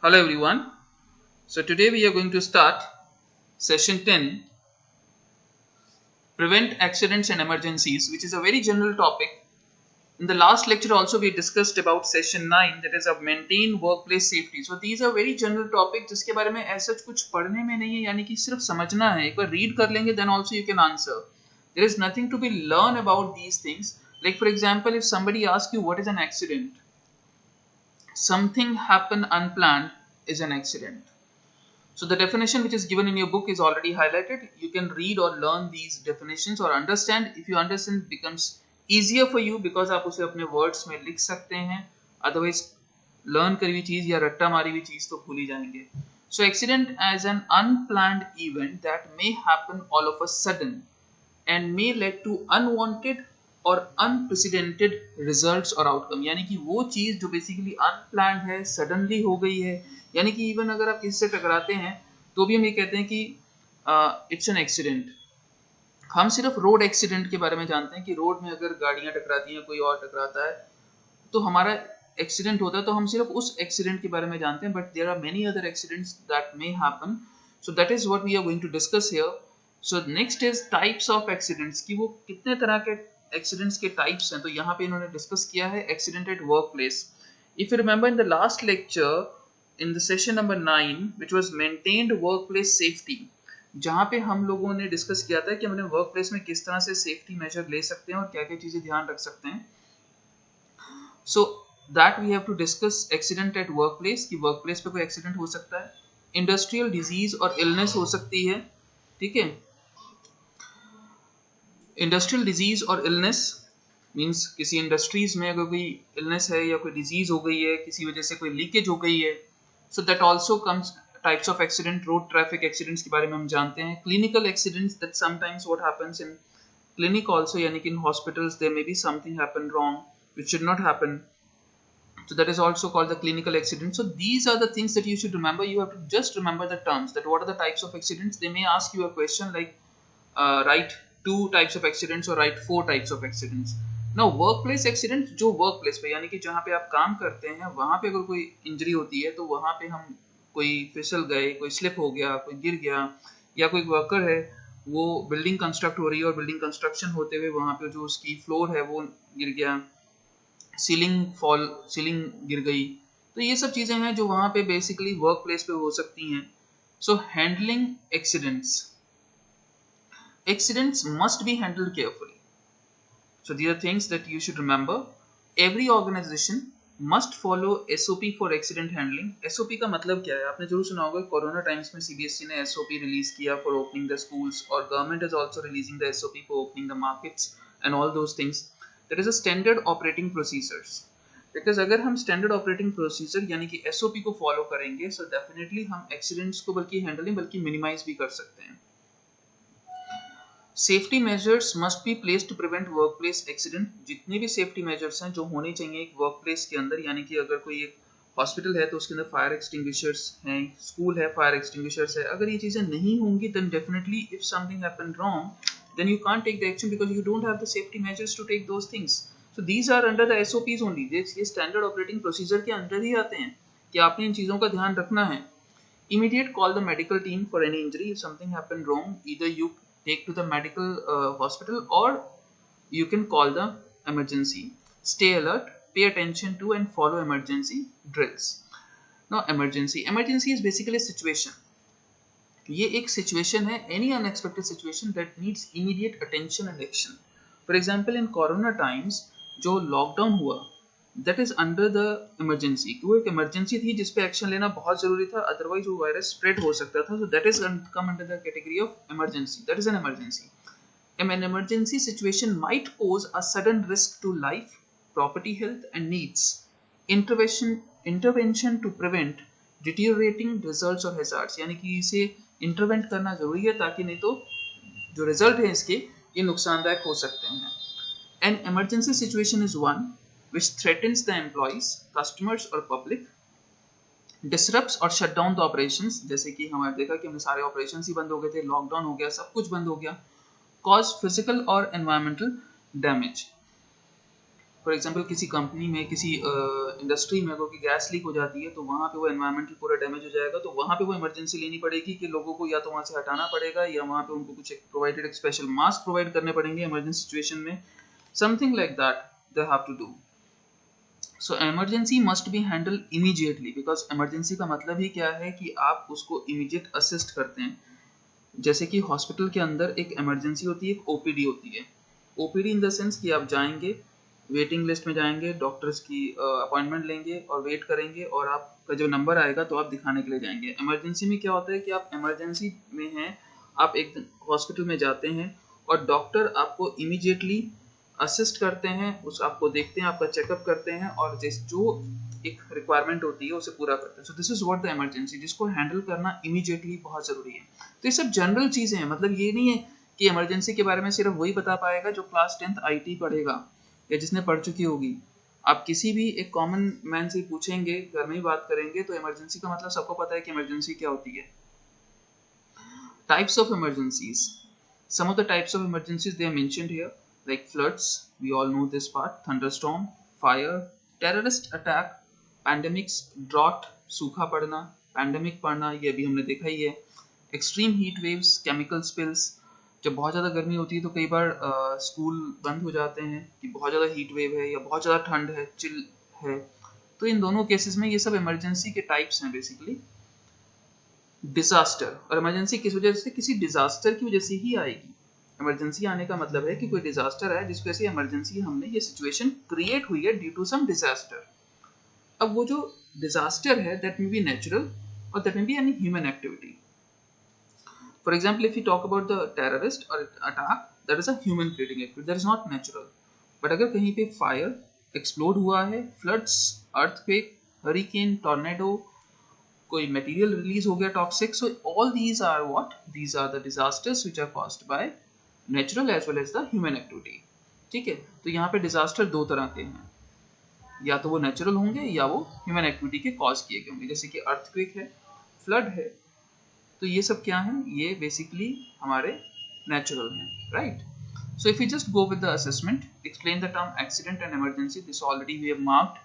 Hello everyone. So today we are going to start session 10, prevent accidents and emergencies, which is a very general topic. In the last lecture also we discussed about session 9, that is of maintain workplace safety. So these are very general topic जिसके बारे में ऐसा कुछ पढ़ने में नहीं है, यानी कि सिर्फ समझना है. एक बार read कर लेंगे then also you can answer. There is nothing to be learn about these things. Like for example, if somebody asks you what is an accident, something happen unplanned is an accident. So the definition which is given in your book is already highlighted. You can read or learn these definitions or understand. If you understand, it becomes easier for you because आप उसे अपने words में लिख सकते हैं. Otherwise, learn करी हुई चीज या रट्टा मारी हुई चीज तो भूल ही जाएंगे. So accident as an unplanned event that may happen all of a sudden and may lead to unwanted और unprecedented results और outcome. यानी कि वो चीज जो बेसिकली unplanned है, suddenly हो गई है, यानी कि इवन अगर आप किसी से टकराते हैं तो भी हम ये कहते हैं कि इट्स एन एक्सीडेंट. हम सिर्फ रोड एक्सीडेंट के बारे में जानते हैं कि रोड में अगर गाड़ियां टकराती हैं, कोई और टकराता है तो हमारा एक्सीडेंट होता है, तो हम सिर्फ उस एक्सीडेंट के बारे में जानते हैं. But there are many other accidents that may happen. So that is what we are going to discuss here. So next is types of accidents, कि वो कितने तरह के एक्सीडेंट्स के टाइप्स हैं. तो यहाँ पे इन्होंने डिस्कस किया है accident at work place. If you remember in the last lecture in the session number 9 which was maintained workplace safety, जहाँ पे हम लोगों ने डिस्कस किया था कि हमने वर्क प्लेस में किस तरह से सेफ्टी मेजर ले सकते हैं और क्या क्या चीजें ध्यान रख सकते हैं. So that we have to discuss accident at work place, कि वर्क प्लेस पे कोई एक्सीडेंट हो सकता है, इंडस्ट्रियल डिजीज और इलनेस हो सकती है. ठीक है, इंडस्ट्रियल डिजीज और इलनेस मीन्स किसी इंडस्ट्रीज में अगर कोई इलनेस है या कोई डिजीज हो गई है, किसी वजह से कोई लीकेज हो गई है. So that also comes types of accident. Road traffic accidents के बारे में हम जानते हैं. Clinical accidents, that sometimes what happens in clinic also, यानी कि in hospitals there may be something happen wrong which should not happen. So that is also called the clinical accident. So these are the things that you should remember. You have to just remember the terms, that what are the types of accidents. They may ask you a question like write 2 types of accidents or write 4 types of accidents. Now workplace accident, जो work place पे यानी कि जहाँ पे आप काम करते हैं वहाँ पे अगर कोई इंजरी होती है तो वहाँ पे हम कोई फिसल गए, कोई स्लिप हो गया, कोई गिर गया, या कोई वर्कर है वो बिल्डिंग कंस्ट्रक्ट हो रही है और बिल्डिंग कंस्ट्रक्शन होते हुए वहाँ पे जो उसकी फ्लोर है वो गिर गया, सीलिंग गिर गई. तो ये सब चीजें हैं जो वहाँ पे बेसिकली वर्क प्लेस पे हो सकती हैं. So handling accidents must be handled carefully. So these are things that you should remember. Every organization must follow SOP for accident handling. SOP का मतलब क्या है? आपने जरूर सुना होगा. कोरोना टाइम्स में CBSE ने SOP रिलीज किया for opening the schools, और government is also releasing the SOP for opening the markets and all those things. That is a standard operating procedures. Because अगर हम standard operating procedure यानी कि SOP को follow करेंगे, so definitely हम accidents को बल्कि handle नहीं बल्कि minimize भी कर सकते हैं. Safety measures must be place to prevent workplace accident. जितने भी सेफ्टी मेजर्स हैं जो होने चाहिए एक वर्कप्लेस के अंदर, यानी कि अगर कोई एक हॉस्पिटल है तो उसके अंदर फायर एक्सटिंग्विशर्स हैं, स्कूल है फायर एक्सटिंग्विशर्स है. अगर ये चीजें नहीं होंगी then definitely if something happen wrong then you can't take the action because you don't have the safety measures to take those things. So these are under the SOPs only. ये standard operating procedure के अंदर ही आते हैं कि आपने इन चीजों का ध्यान रखना है. Immediate call the medical team for any injury. If something happen wrong either you take to the medical hospital or you can call the emergency. Stay alert, pay attention to and follow emergency drills. Now emergency is basically a situation. ये एक situation है, any unexpected situation that needs immediate attention and action. For example, in corona times जो lockdown हुआ, that is under the emergency. वो एक emergency थी जिस पे एक्शन लेना बहुत जरूरी था, अदरवाइज वो वायरस स्प्रेड हो सकता था. So that is come under the category of emergency. That is an emergency. An emergency situation might pose a sudden risk to life, property health and needs intervention to prevent deteriorating results or hazards. यानी कि इसे इंटरवेंट करना जरूरी है ताकि नहीं तो जो रिजल्ट है इसके ये नुकसानदायक हो सकते हैं. An emergency situation is one which threatens the employees, customers or public, disrupts or shut down the operations. जैसे कि हमारे देखा कि हमने सारे operations ही बंद हो गए थे, लॉकडाउन हो गया, सब कुछ बंद हो गया. Cause physical or environmental damage. For example किसी कंपनी में, किसी इंडस्ट्री में अगर गैस लीक हो जाती है तो वहाँ पे वो एनवायरमेंटल पूरा डैमेज हो जाएगा, तो वहाँ पे वो इमरजेंसी लेनी पड़ेगी कि लोगों को या तो वहाँ से हटाना पड़ेगा या वहाँ पे उनको कुछ प्रोवाइडेड एक स्पेशल मास्क प्रोवाइड करने पड़ेंगे इमरजेंसी सिचुएशन में, something like that they have to do. So emergency must be handle immediately, because emergency का मतलब ही क्या है कि आप उसको इमीडिएट असिस्ट करते हैं. जैसे कि हॉस्पिटल के अंदर एक इमरजेंसी होती है, एक ओपीडी होती है. ओपीडी इन द सेंस कि आप जाएंगे, वेटिंग लिस्ट में जाएंगे, डॉक्टर्स की अपॉइंटमेंट लेंगे और वेट करेंगे और आपका जो नंबर आएगा तो आप दिखाने के लिए जाएंगे. इमरजेंसी में क्या होता है कि आप इमरजेंसी में हैं, आप एक हॉस्पिटल में जाते हैं और डॉक्टर आपको इमीडिएटली असिस्ट करते हैं, उस आपको देखते हैं, आपका चेकअप करते हैं और जो एक रिक्वायरमेंट होती है उसे पूरा करते हैं. So this is what the emergency, जिसको हैंडल करना इमीडिएटली बहुत जरूरी है. तो ये सब जनरल चीजें हैं, मतलब ये नहीं है कि इमरजेंसी के बारे में सिर्फ वही बता पाएगा जो क्लास 10th आईटी पढ़ेगा या जिसने पढ़ चुकी होगी. आप किसी भी एक कॉमन मैन से पूछेंगे, घर में ही बात करेंगे, तो इमरजेंसी का मतलब सबको पता है कि इमरजेंसी क्या होती है. Types of emergencies, some of the types of emergencies they are mentioned here, like floods, we all know this part, thunderstorm, fire, terrorist attack, pandemics, drought, सूखा पड़ना, पैंडेमिक पड़ना, ये भी हमने देखा ही है. Extreme heat waves, chemical spills, जब बहुत ज़्यादा गर्मी होती है तो कई बार स्कूल बंद हो जाते हैं कि बहुत ज़्यादा हीट वेव है या बहुत ज़्यादा ठंड है, चिल है. तो इन दोनों केसेस में ये सब इमरजेंसी के टाइप्स हैं बेसिकली. डिजास्टर, और इमरजेंसी किस वजह से, किसी डिजास्टर की वजह से ही आएगी. इमरजेंसी आने का मतलब है कि कोई डिजास्टर है जिसकी वजह से इमरजेंसी, हमने ये सिचुएशन क्रिएट हुई है ड्यू टू सम डिजास्टर. अब वो जो डिजास्टर है दैट मे बी नेचुरल और that may be any human activity. For example if you talk about the terrorist और attack, that is a human creating activity, that is not natural. But अगर कहीं पे fire explode हुआ है, floods, earthquake, hurricane, tornado, कोई material release हो गया toxic, so all these are what, these are the disasters which are caused by natural as well as the human activity. ठीक है, तो यहाँ पे डिजास्टर दो तरह के हैं, या तो वो नेचुरल होंगे या वो ह्यूमन एक्टिविटी के कॉज किए गए होंगे. जैसे कि अर्थक्वेक है, फ्लड है, तो ये सब क्या है, ये बेसिकली हमारे नेचुरल हैं, right. So if we just go with the assessment, explain the term accident and emergency. This already we have marked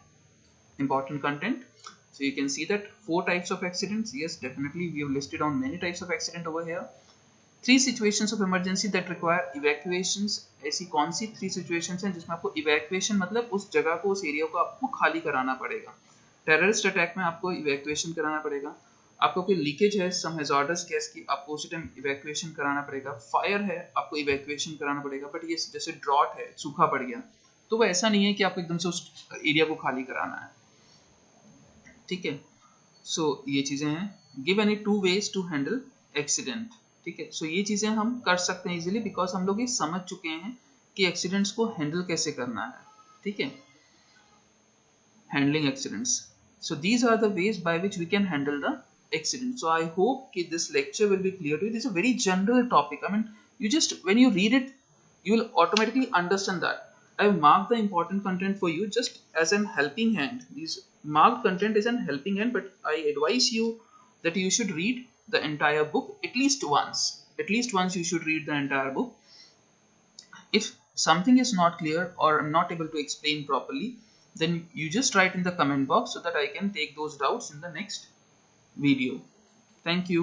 important content. So you can see that 4 types of accidents. Yes, definitely we have listed on many types of accident over here. 3 situations of emergency that require evacuations. ऐसी कौन सी 3 situations हैं जिसमें आपको evacuation मतलब उस जगह को, उस एरिया को आपको खाली कराना पड़ेगा. टेररिस्ट अटैक में आपको evacuation कराना पड़ेगा. आपको कोई लीकेज है सम हैजार्डस गैस की, आपको उसी टाइम इवैक्यूएशन कराना पड़ेगा. फायर है, आपको इवैक्यूएशन कराना पड़ेगा. बट ये जैसे ड्रॉट है, सूखा पड़ गया, तो वो ऐसा नहीं है कि आपको एकदम से उस एरिया को खाली कराना है. ठीक है, सो ये चीजें हैं. Give any 2 ways to handle accident. ठीक है, सो ये चीजें हम कर सकते हैं इजीली, बिकॉज हम लोग ये समझ चुके हैं कि एक्सीडेंट्स को हैंडल कैसे करना है. ठीक है, handling accidents. So these are the ways by which we can handle the accident. So I hope that this lecture will be clear to you. This is a very general topic. I mean, you just, when you read it, you will automatically understand that. I have marked the important content for you just as an helping hand. This marked content is an helping hand, but I advise you that you should read the entire book at least once. At least once you should read the entire book. If something is not clear or I'm not able to explain properly, then you just write in the comment box so that I can take those doubts in the next video. Thank you.